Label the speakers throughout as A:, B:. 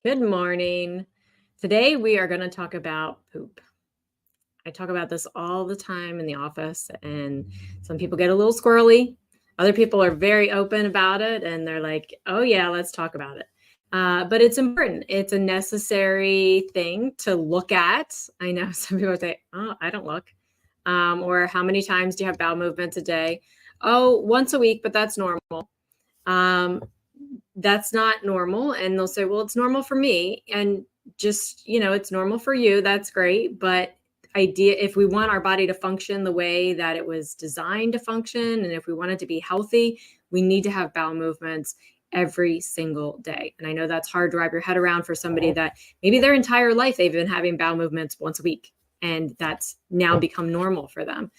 A: Good morning. Today we are going to talk about poop. I talk about this all the time in the office, and some people get a little squirrely. Other people are very open about it, and they're like, oh, yeah, let's talk about it. But it's important. It's a necessary thing to look at. I know some people say, oh, I don't look. Or how many times do you have bowel movements a day? Oh, once a week, but that's normal. Um, that's not normal. And they'll say, well, it's normal for me. And just, it's normal for you. That's great. But if we want our body to function the way that it was designed to function, and if we want it to be healthy, we need to have bowel movements every single day. And I know that's hard to wrap your head around for somebody that maybe their entire life they've been having bowel movements once a week, and that's now become normal for them.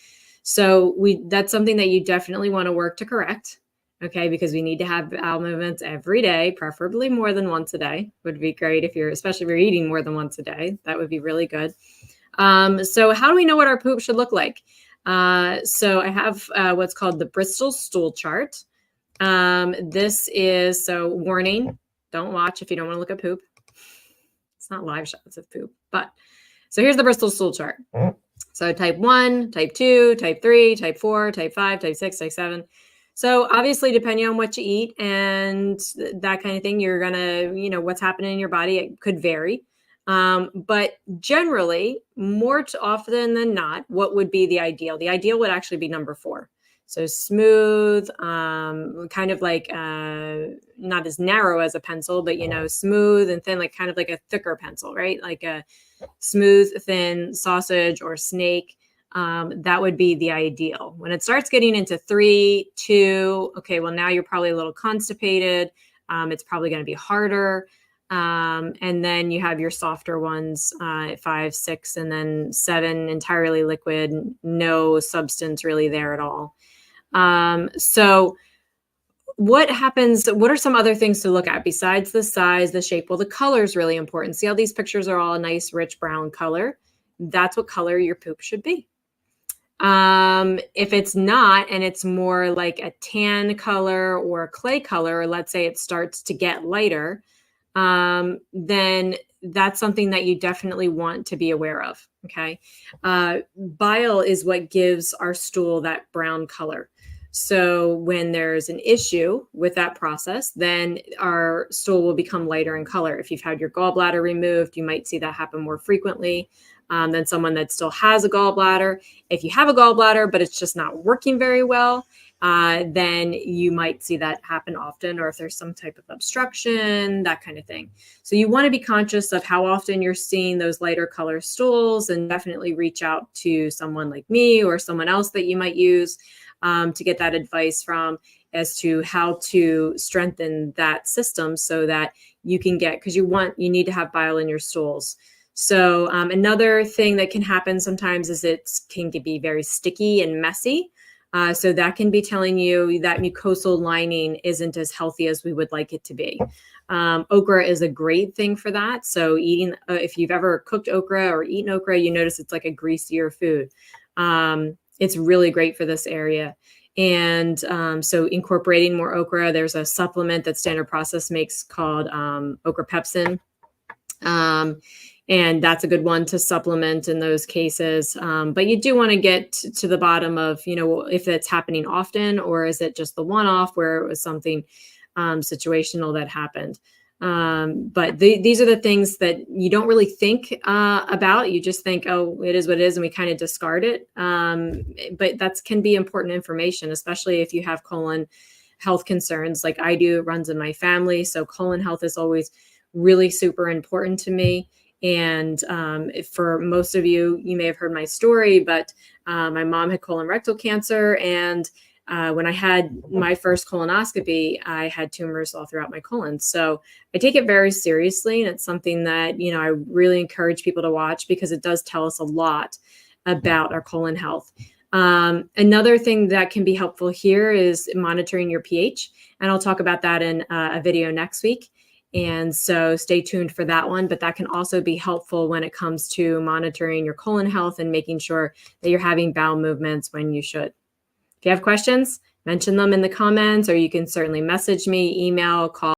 A: So that's something that you definitely want to work to correct. Okay, because we need to have bowel movements every day, preferably more than once a day. Would be great especially if you're eating more than once a day. That would be really good. So how do we know what our poop should look like? So I have what's called the Bristol stool chart. This is, so warning, don't watch if you don't want to look at poop. It's not live shots of poop, but so here's the Bristol stool chart. So type 1, type 2, type 3, type 4, type 5, type 6, type 7. So obviously, depending on what you eat and that kind of thing, you're going to, what's happening in your body, it could vary. But generally, more often than not, what would be the ideal? The ideal would actually be number 4. So smooth, kind of like not as narrow as a pencil, but, smooth and thin, like kind of like a thicker pencil, right? Like a smooth, thin sausage or snake. That would be the ideal. When it starts getting into 3, 2, okay, well, now you're probably a little constipated. It's probably going to be harder. And then you have your softer ones, 5, 6, and then 7, entirely liquid, no substance really there at all. So what happens? What are some other things to look at besides the size, the shape? Well, the color is really important. See how these pictures are all a nice, rich brown color? That's what color your poop should be. If it's not, and it's more like a tan color or a clay color, or let's say it starts to get lighter, then that's something that you definitely want to be aware of. Okay. Bile is what gives our stool that brown color. So when there's an issue with that process, then our stool will become lighter in color. If you've had your gallbladder removed, you might see that happen more frequently than someone that still has a gallbladder. If you have a gallbladder, but it's just not working very well, then you might see that happen often, or if there's some type of obstruction, that kind of thing. So you want to be conscious of how often you're seeing those lighter color stools, and definitely reach out to someone like me or someone else that you might use to get that advice from as to how to strengthen that system so that you can because you need to have bile in your stools. So another thing that can happen sometimes is it can be very sticky and messy. So that can be telling you that mucosal lining isn't as healthy as we would like it to be. Okra is a great thing for that. So eating, if you've ever cooked okra or eaten okra, you notice it's like a greasier food. It's really great for this area. And so incorporating more okra, there's a supplement that Standard Process makes called okra pepsin. And that's a good one to supplement in those cases. But you do want to get to the bottom of, if it's happening often, or is it just the one-off where it was something situational that happened. But these are the things that you don't really think about. You just think, oh, it is what it is, and we kind of discard it. But that can be important information, especially if you have colon health concerns like I do. It runs in my family. So colon health is always really super important to me. And for most of you, you may have heard my story, but my mom had colorectal cancer. And when I had my first colonoscopy, I had tumors all throughout my colon. So I take it very seriously. And it's something that, I really encourage people to watch, because it does tell us a lot about our colon health. Another thing that can be helpful here is monitoring your pH. And I'll talk about that in a video next week. And so stay tuned for that one. But that can also be helpful when it comes to monitoring your colon health and making sure that you're having bowel movements when you should. If you have questions, mention them in the comments, or you can certainly message me, email, call.